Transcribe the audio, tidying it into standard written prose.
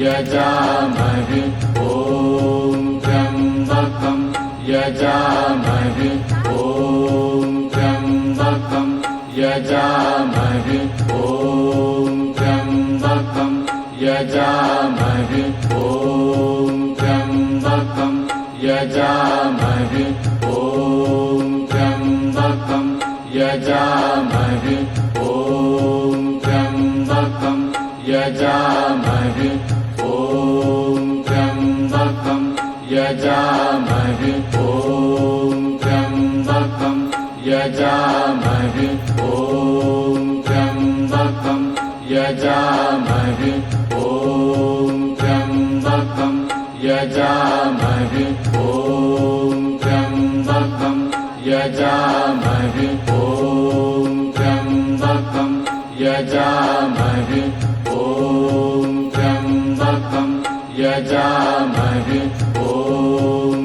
यजामहे ॐ त्र्यम्बकं यजामहे ॐ त्र्यम्बकं यजामहे ॐ त्र्यम्बकं यजामहे ॐ त्र्यम्बकं यजामहे ॐ त्र्यम्बकं यजामहे ॐ त्र्यम्बकं यजामहे ॐ त्र्यम्बकं यजामहे ॐ त्र्यम्बकं यजामहे ॐ त्र्यम्बकं यजामहे ॐ त्र्यम्बकं यजामहे ॐ त्र्यम्बकं यजामहे ॐ त्र्यम्बकं यजामहे ॐ त्र्यम्बकं यजामहे ॐ